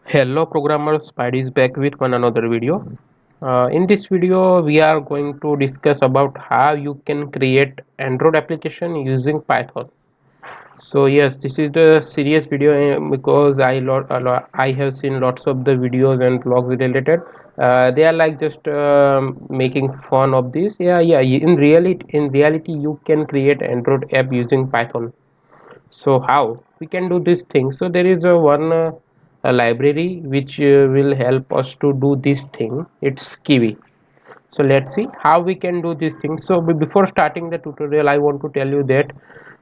Hello programmers, Spidy is back with one another video. In this video, we are going to discuss about how you can create Android application using Python. So yes, this is the serious video because I have seen lots of the videos and vlogs related. They are like just making fun of this. Yeah. In reality, you can create Android app using Python. So how we can do this thing? So there is a library which will help us to do this thing. It's Kivy. So let's see how we can do this thing. So before starting the tutorial, I want to tell you that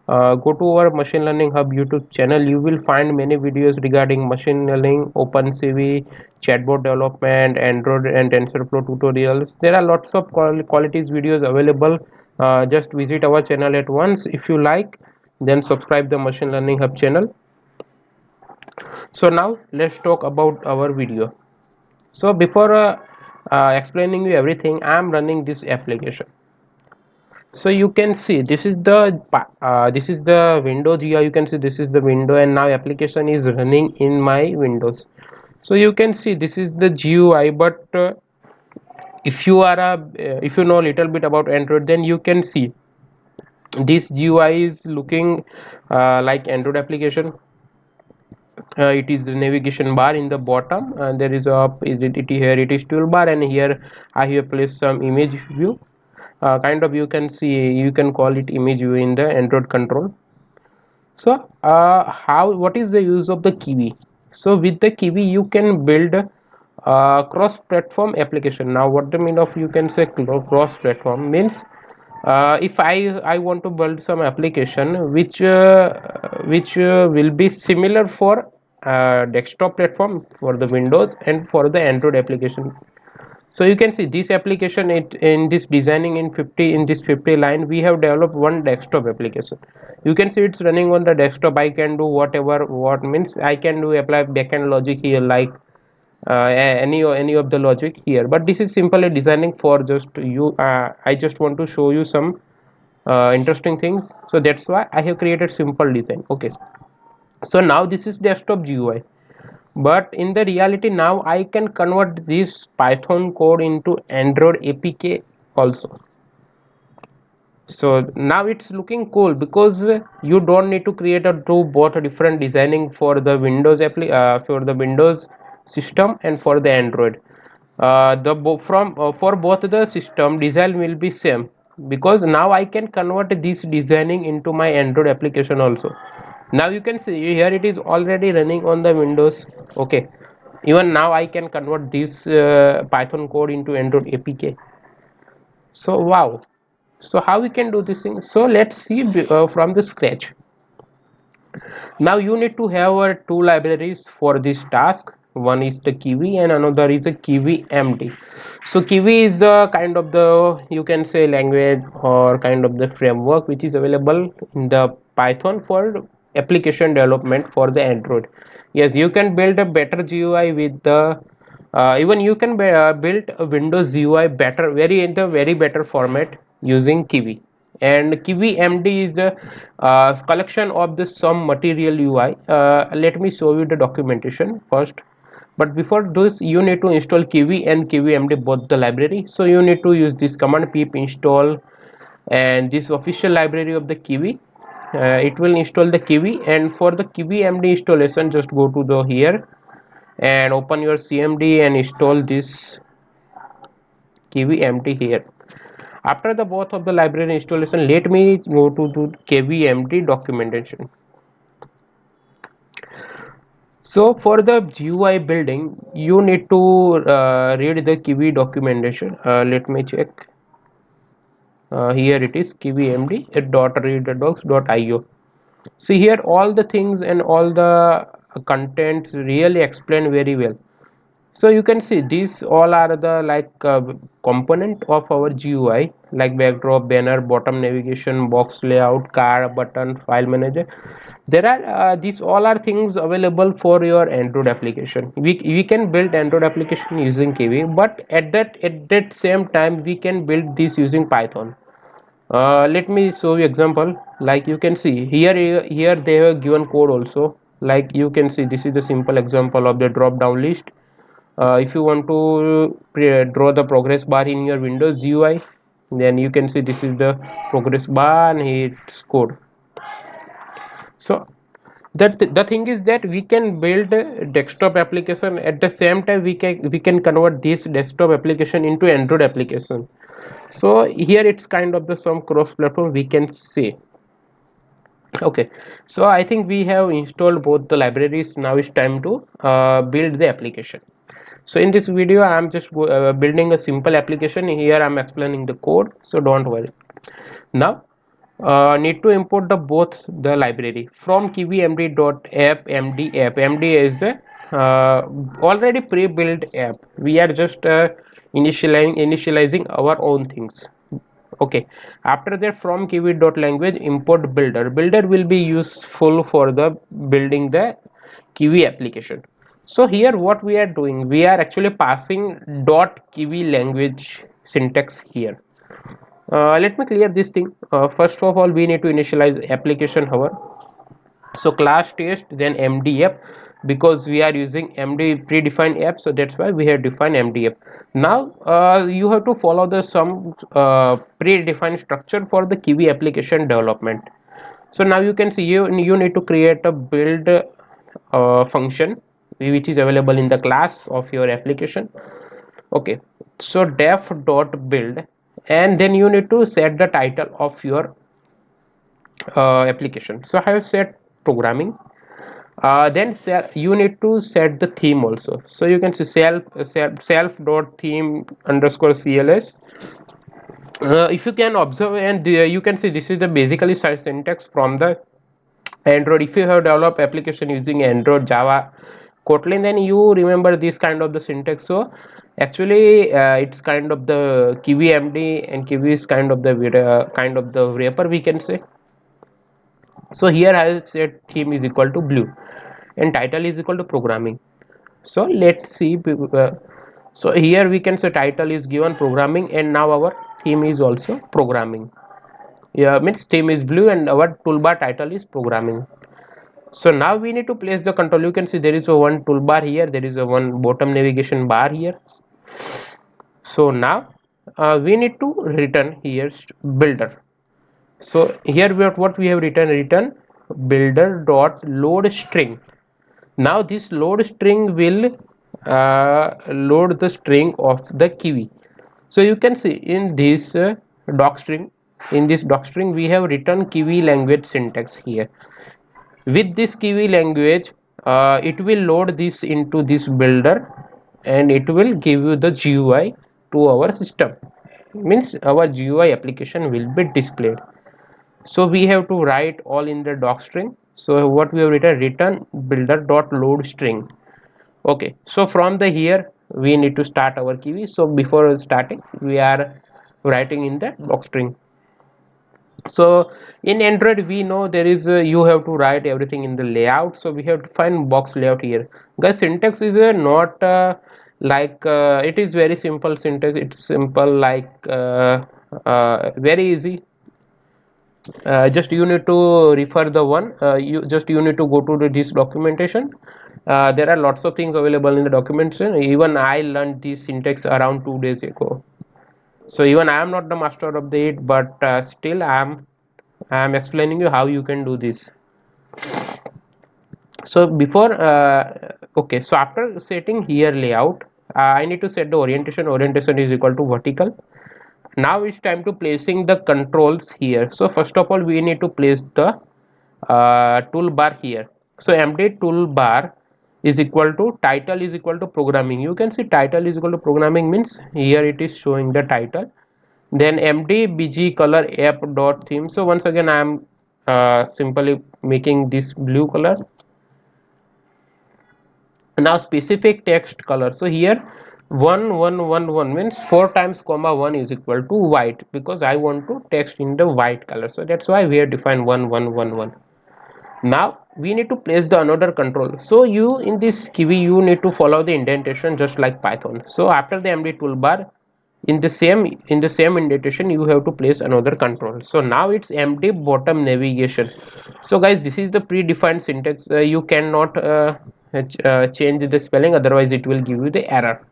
go to our Machine Learning Hub YouTube channel. You will find many videos regarding machine learning, OpenCV, chatbot development, Android and TensorFlow tutorials. There are lots of qualities videos available. Just visit our channel at once. If you like, then subscribe the Machine Learning Hub channel. So now let's talk about our video. So before explaining you everything, I am running this application. So you can see this is the Windows GUI. You can see this is the window, and now application is running in my Windows. So you can see this is the GUI, but if you know a little bit about Android, then you can see this GUI is looking like Android application. It is the navigation bar in the bottom, and there is a here it is toolbar, and here I have placed some image view. Kind of, you can see, you can call it image view in the Android control. So how what is the use of the Kivy? So with the Kivy you can build cross platform application. Now what the mean of, you can say, cross platform means if I want to build some application which will be similar for desktop platform, for the Windows, and for the Android application. So you can see this application, it in this designing in 50, in this 50 line we have developed one desktop application. You can see it's running on the desktop. I can do whatever, what means I can do apply backend logic here, like any of the logic here, but this is simply designing for just you. I just want to show you some interesting things, so that's why I have created simple design. Okay, so now this is desktop GUI, but in the reality now I can convert this Python code into Android APK also. So now it's looking cool because you don't need to create a two both a different designing for the for the Windows system and for the Android. For both the system, design will be same, because now I can convert this designing into my Android application also. Now you can see here it is already running on the Windows. Okay, even now I can convert this Python code into Android APK. So wow, so how we can do this thing? So let's see from the scratch. Now you need to have two libraries for this task. One is the Kivy and another is a kivymd. So Kivy is the kind of the, you can say, language or kind of the framework which is available in the Python for application development for the Android. Yes, you can build a better GUI with the even you can build a Windows GUI better, very in the very better format using Kivy. And kivymd is the collection of the some material UI. Let me show you the documentation first, but before this you need to install Kivy and kivymd, both the library. So you need to use this command pip install, and this official library of the Kivy. It will install the Kivy, and for the kivymd installation just go to the here and open your CMD and install this kivymd here. After the both of the library installation, let me go to the kivymd documentation. So for the GUI building, you need to read the Kivy documentation. Let me check. Here it is, kivymd.readdocs.io. See here all the things and all the contents really explained very well. So you can see these all are the component of our GUI, like backdrop, banner, bottom navigation, box layout, car, button, file manager. There are these all are things available for your Android application. We can build Android application using Kivy, but at that same time we can build this using Python. Let me show you example. Like you can see here they have given code also, like you can see this is the simple example of the drop down list. If you want to draw the progress bar in your Windows UI, then you can see this is the progress bar and its code. So that the thing is that we can build a desktop application, at the same time we can convert this desktop application into Android application. So here it's kind of the some cross platform we can say. Okay, so I think we have installed both the libraries. Now it's time to build the application. So in this video I'm just building a simple application. Here I'm explaining the code, so don't worry. Now need to import the both the library from kivymd.app. md is the already pre-built app. We are just initializing our own things. Okay, after that from kivy.language import builder will be useful for the building the kivy application. So here what we are doing, we are actually passing dot kivy language syntax here. Let me clear this thing. First of all we need to initialize application hover. So class test then mdf, because we are using md predefined app, so that's why we have defined mdf. Now you have to follow the some predefined structure for the kivy application development. So now you can see you need to create a build function which is available in the class of your application. Okay, so def dot build, and then you need to set the title of your application. So I have set programming. Then you need to set the theme also. So you can say self dot theme underscore cls. If you can observe, and you can see this is the basically syntax from the Android. If you have developed application using Android, Java, Kotlin, then you remember this kind of the syntax. So actually it's kind of the kivymd, and kivy is kind of the wrapper we can say. So here I have said theme is equal to blue and title is equal to programming. So let's see. So here we can say title is given programming, and now our theme is also programming. Yeah, means theme is blue and our toolbar title is programming. So now we need to place the control. You can see there is a one toolbar here, there is a one bottom navigation bar here. So now we need to return here builder. So here what we have return builder dot load string. Now this load string will load the string of the kivy. So you can see in this doc string, we have written kivy language syntax here. With this kivy language it will load this into this builder, and it will give you the GUI to our system, means our GUI application will be displayed. So we have to write all in the doc string. So what we have written, return builder dot load string. Okay, so from the here we need to start our kivy. So before starting we are writing in the doc string. So in Android we know there is you have to write everything in the layout. So we have to find box layout here. Guys, syntax is not like it is very simple syntax. It's simple like very easy. Just you need to refer the one. You need to go to this documentation. There are lots of things available in the documentation. Even I learned this syntax around 2 days ago. So even I am not the master of the it, but still I am explaining you how you can do this. So before okay, so after setting here layout, I need to set the orientation. Orientation is equal to vertical. Now it's time to placing the controls here. So first of all we need to place the toolbar here. So md toolbar is equal to title is equal to programming. You can see title is equal to programming, means here it is showing the title. Then md bg color app dot theme. So once again I am simply making this blue color. Now specific text color. So here 1111 means 4 times comma 1 is equal to white, because I want to text in the white color. So that's why we have defined 1111. Now we need to place the another control. So you in this kivy you need to follow the indentation just like Python. So after the md toolbar in the same indentation you have to place another control. So now it's empty bottom navigation. So guys, this is the predefined syntax. You cannot change the spelling, otherwise it will give you the error.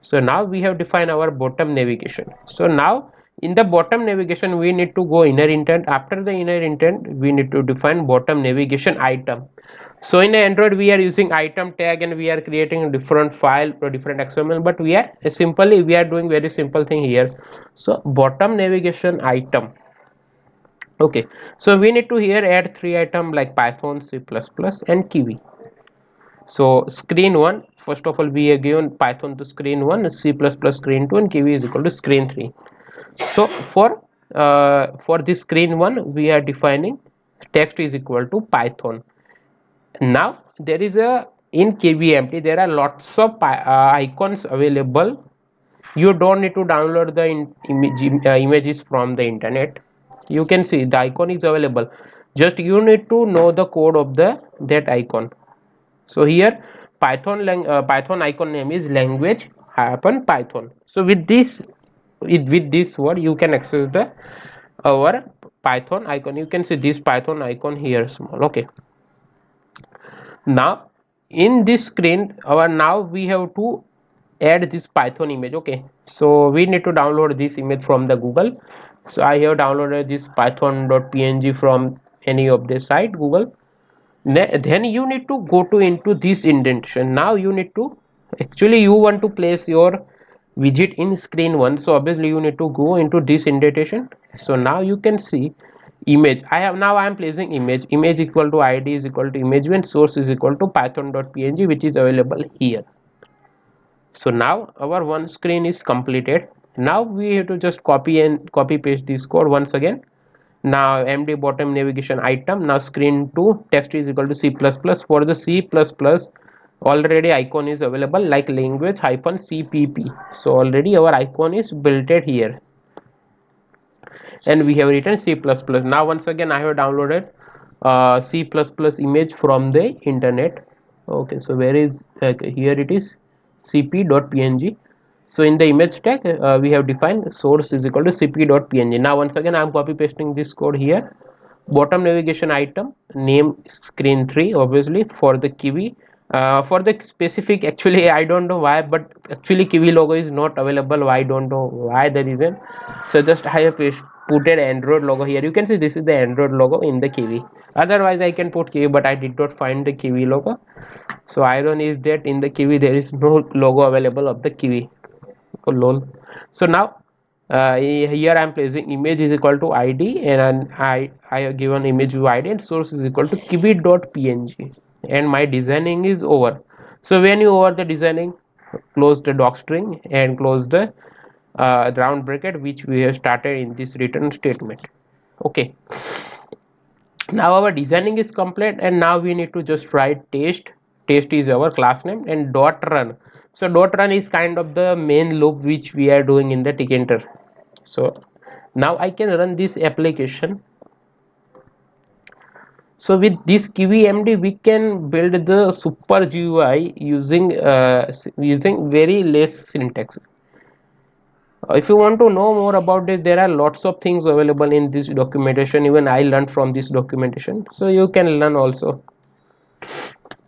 So now we have defined our bottom navigation. So now in the bottom navigation we need to go inner intent. After the inner intent we need to define bottom navigation item. So in Android we are using item tag and we are creating a different file or different XML, but we are doing very simple thing here. So bottom navigation item. Okay, so we need to here add three item like Python, C++ and Kivy. So screen 1, first of all we are given Python to screen 1, C++ screen 2 and Kivy is equal to screen 3. So for this screen 1 we are defining text is equal to Python. Now there is a in kivymd there are lots of icons available. You don't need to download the images from the internet. You can see the icon is available, just you need to know the code of the that icon. So here Python icon name is language hyphen Python. So with this word you can access the our Python icon. You can see this Python icon here small. Okay, now in this screen now we have to add this Python image. Okay, so we need to download this image from the Google. So I have downloaded this python.png from any of the site Google. Then you need to go to into this indentation. Now you need to actually you want to place your widget in screen 1, so obviously you need to go into this indentation. So now you can see image. I am placing image equal to id is equal to image when source is equal to python.png, which is available here. So now our one screen is completed. Now we have to just copy paste this code once again. Now md bottom navigation item, now screen 2 text is equal to C++. For the C++, already icon is available like language hyphen cpp. So already our icon is built here and we have written C++. Now once again I have downloaded C++ image from the internet. Okay, so where is here it is cp.png. So in the image tag we have defined source is equal to cp.png. Now once again I am copy pasting this code here. Bottom navigation item name screen 3 obviously. For the Kivy for the specific, actually I don't know why, but actually Kivy logo is not available. I don't know why the reason. So just I have put an Android logo here. You can see this is the Android logo in the Kivy. Otherwise I can put Kivy, but I did not find the Kivy logo. So irony is that in the Kivy there is no logo available of the Kivy. Oh lol. So now here I am placing image is equal to id and I have given image view id and source is equal to kivy.png and my designing is over. So when you over the designing, close the docstring and close the round bracket which we have started in this return statement. Okay, now our designing is complete and now we need to just write test is our class name and dot run. So dot run is kind of the main loop which we are doing in the Tkinter. So now I can run this application. So with this kivymd we can build the super GUI using very less syntax. If you want to know more about it, there are lots of things available in this documentation. Even I learned from this documentation, so you can learn also.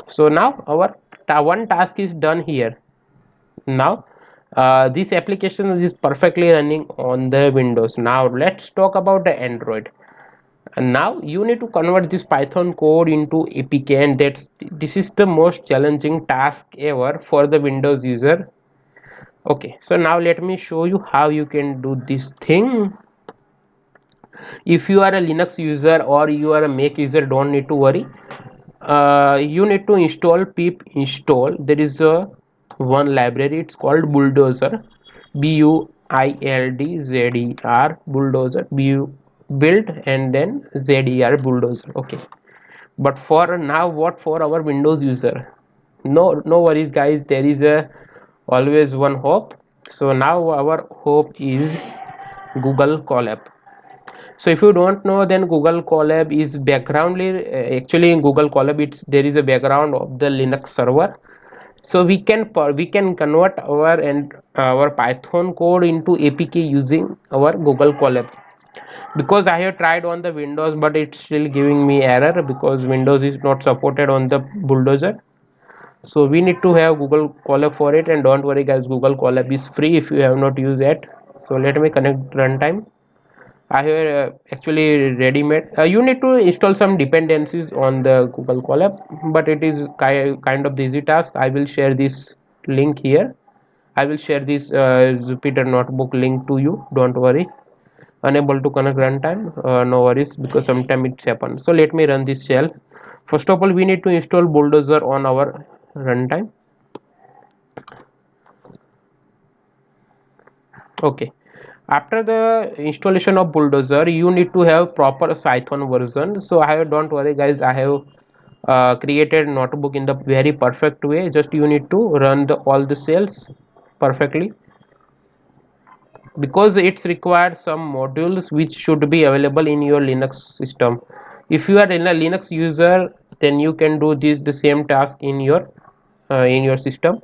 So now our one task is done here. Now this application is perfectly running on the Windows. Now let's talk about the Android. And now you need to convert this Python code into APK, and this is the most challenging task ever for the Windows user. Okay, so now let me show you how you can do this thing. If you are a Linux user or you are a Mac user, don't need to worry. You need to install pip install. There is a one library, it's called Buildozer, buildzer, Buildozer, build and then zer Buildozer. Okay, but for now, what for our Windows user, no worries guys, there is a always one hope. So now our hope is Google Colab. So if you don't know, then Google Colab is backgroundly actually in Google Colab it's there is a background of the Linux server, So we can convert our and our Python code into APK using our Google Colab. Because I have tried on the Windows, but it's still giving me error because Windows is not supported on the Buildozer. So we need to have Google Colab for it, and don't worry guys, Google Colab is free if you have not used it. So let me connect runtime. I have actually ready-made. You need to install some dependencies on the Google Colab, but it is kind of the easy task. I will share this link here. I will share this Jupyter notebook link to you. Don't worry. Unable to connect runtime. No worries, because sometimes it's happened. So let me run this shell. First of all, we need to install Buildozer on our runtime. Okay. After the installation of Buildozer, you need to have proper Python version. So I have, don't worry guys, I have created notebook in the very perfect way. Just you need to run the all the cells perfectly, because it's required some modules which should be available in your Linux system. If you are in a Linux user, then you can do this the same task in your system.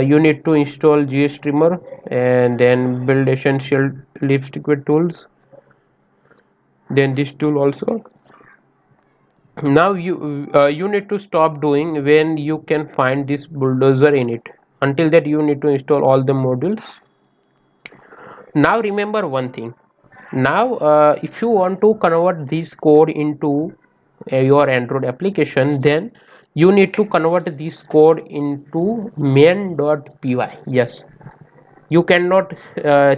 You need to install GStreamer and then build essential lipstick with tools, then this tool also. Now you need to stop doing when you can find this Buildozer in it. Until that, you need to install all the modules. Now remember one thing. Now if you want to convert this code into your Android application, then you need to convert this code into main.py. Yes, you cannot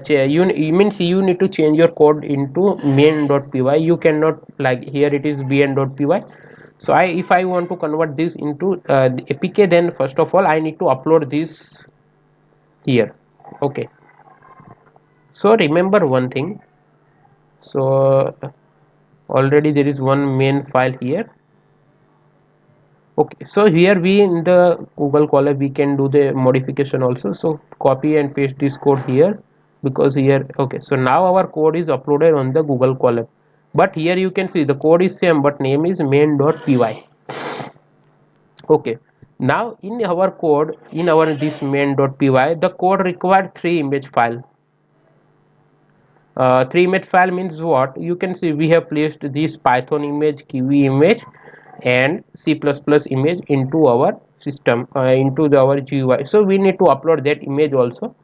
you means you need to change your code into main.py. You cannot, like here it is bn.py. So if I want to convert this into the APK, then first of all I need to upload this here. Okay, so remember one thing. So already there is one main file here. Okay, so here we in the Google Colab we can do the modification also. So copy and paste this code here, because here, okay, so now our code is uploaded on the Google Colab, but here you can see the code is same but name is main.py. Okay, now in our code, in our this main.py, the code required three image file. Three image file means what? You can see we have placed this Python image, Kivy image and C++ image into our system, into our GUI. So we need to upload that image also.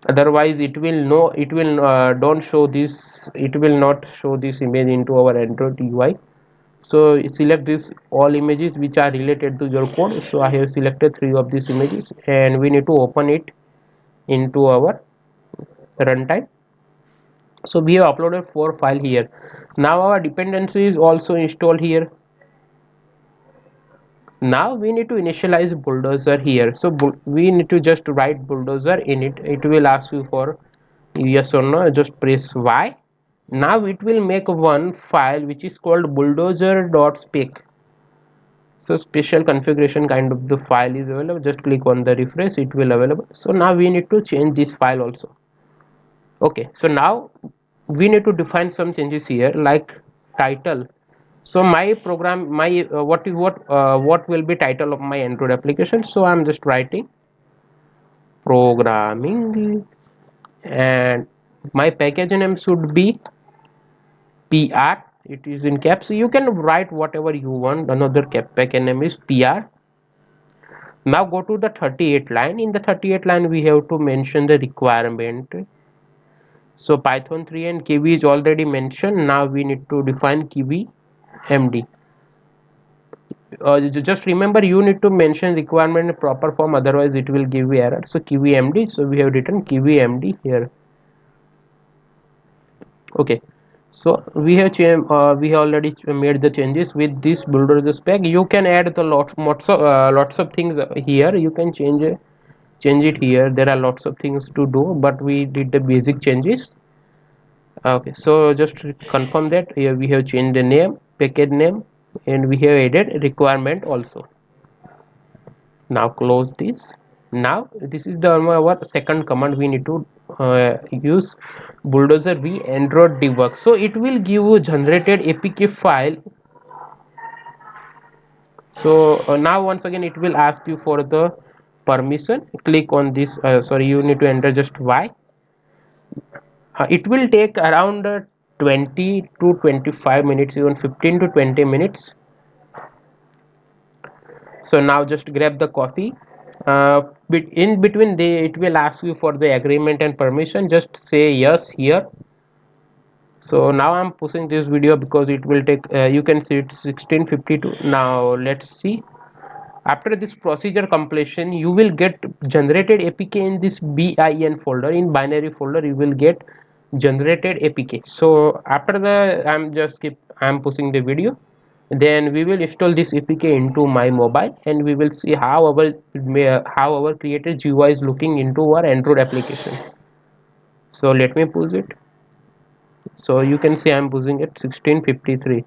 Otherwise it will no, it will don't show this, it will not show this image into our Android UI. So select this all images which are related to your code. So I have selected three of these images and we need to open it into our runtime. So we have uploaded 4 files here. Now our dependency is also installed here. Now we need to initialize Buildozer here. So we need to just write Buildozer in it. It will ask you for yes or no. Just press Y. Now it will make one file which is called buildozer.spec. So special configuration kind of the file is available. Just click on the refresh, it will available. So now we need to change this file also. Okay, so now we need to define some changes here, like title. So my program, my what will be title of my Android application? So I'm just writing programming, and my package name should be PR. It is in caps. You can write whatever you want. Another package name is PR. Now go to the 38 line. In the 38 line we have to mention the requirement. So Python 3 and Kivy is already mentioned. Now we need to define Kivy MD. Just remember, you need to mention requirement in proper form, otherwise it will give you error. So Kivy MD. So we have written Kivy MD here. Okay. So we have we have already made the changes with this Buildozer spec. You can add the lots of things here. You can change it here. There are lots of things to do, but we did the basic changes. Okay, so just to confirm that here we have changed the name, package name, and we have added requirement also. Now close this. Now this is the our second command. We need to use Buildozer v Android debug. So it will give you generated APK file So now once again it will ask you for the permission. Click on this, sorry, you need to enter just Y. It will take around 20 to 25 minutes, even 15 to 20 minutes. So now just grab the coffee. In between it will ask you for the agreement and permission. Just say yes here. So now I'm pushing this video because it will take, you can see it's 16:52. Now let's see. After this procedure completion, you will get generated APK in this bin folder. In binary folder you will get generated APK. So after the I'm pushing the video, then we will install this APK into my mobile, and we will see how our created GUI is looking into our Android application. So let me push it. So you can see I'm pushing it 16:53.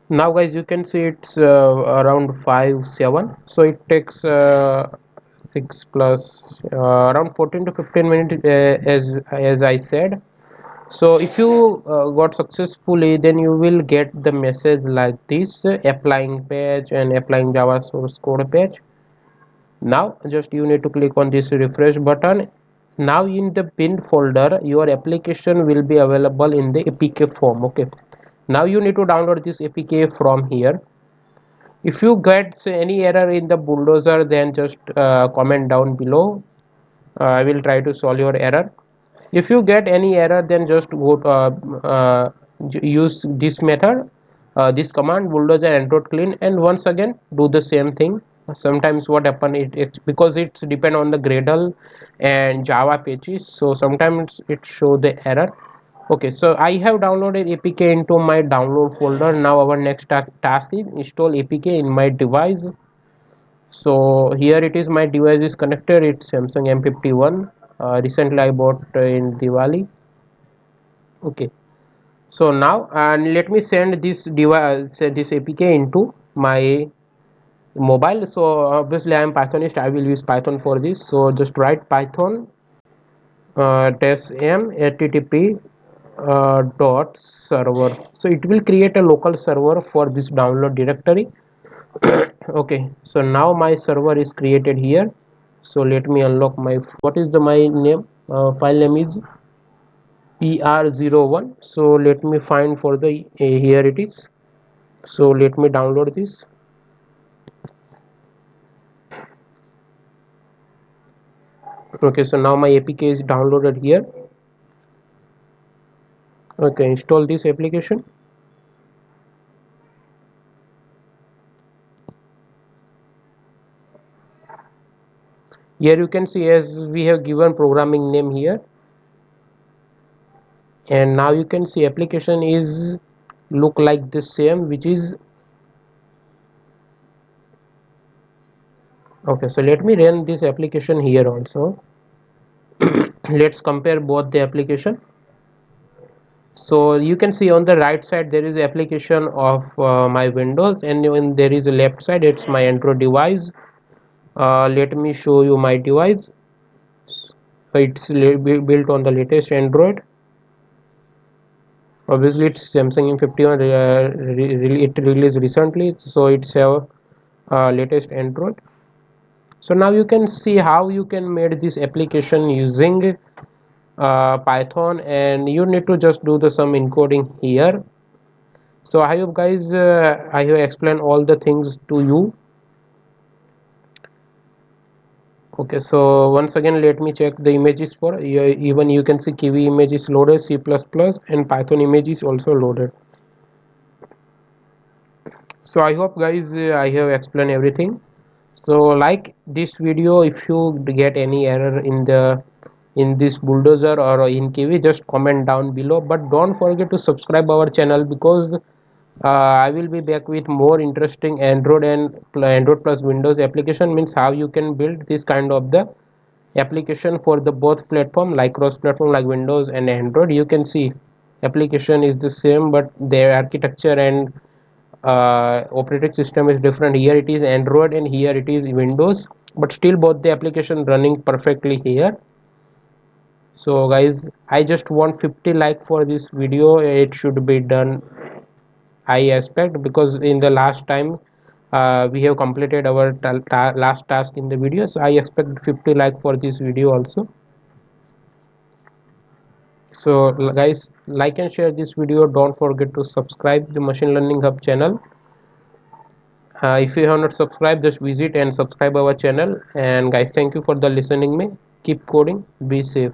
Now guys, you can see it's around 5-7, so it takes 6 plus around 14 to 15 minutes, as I said. So if you got successfully, then you will get the message like this: applying page and applying Java source code page. Now just you need to click on this refresh button. Now in the pinned folder your application will be available in the APK form. Okay, now you need to download this APK from here. If you get any error in the Buildozer, then just comment down below. I will try to solve your error. If you get any error, then just go to, use this method, this command Buildozer Android clean, and once again do the same thing. Sometimes what happen, it because it's depend on the Gradle and Java pages, so sometimes it show the error. Okay, so I have downloaded APK into my download folder. Now our next task is install APK in my device. So here it is, my device is connected. It's Samsung M51. Recently I bought in Diwali. Okay, so now and let me send this device, this APK into my mobile. So obviously I am Pythonist, I will use Python for this. So just write Python dash m http dot server. So it will create a local server for this download directory. Okay, so now my server is created here. So let me unlock my, what is the my name, file name is pr01. So let me find for the here it is. So let me download this. Okay, so now my APK is downloaded here. Okay, install this application. Here you can see as we have given programming name here, and now you can see application is look like the same, which is okay. So let me run this application here also. Let's compare both the application. So you can see on the right side there is application of my Windows, and when there is a left side it's my Android device. Let me show you my device. It's built on the latest Android. Obviously it's Samsung M51, it released recently, so it's a latest Android. So now you can see how you can make this application using Python, and you need to just do the some encoding here. So I hope guys, I have explained all the things to you. Okay, so once again let me check the images for even you can see Kivy image is loaded, C++, and Python image is also loaded. So I hope guys, I have explained everything. So like this video, if you get any error in this Buildozer or in Kivy, just comment down below, but don't forget to subscribe our channel, because I will be back with more interesting Android and Android plus Windows application, means how you can build this kind of the application for the both platform, like cross platform like Windows and Android. You can see application is the same, but their architecture and operating system is different. Here it is Android and here it is Windows, but still both the application running perfectly here. So guys, I just want 50 like for this video. It should be done I expect, because in the last time we have completed our last task in the videos. I expect 50 like for this video also. So guys, like and share this video. Don't forget to subscribe the Machine Learning Hub channel. If you have not subscribed, just visit and subscribe our channel. And guys, thank you for the listening me. Keep coding, be safe.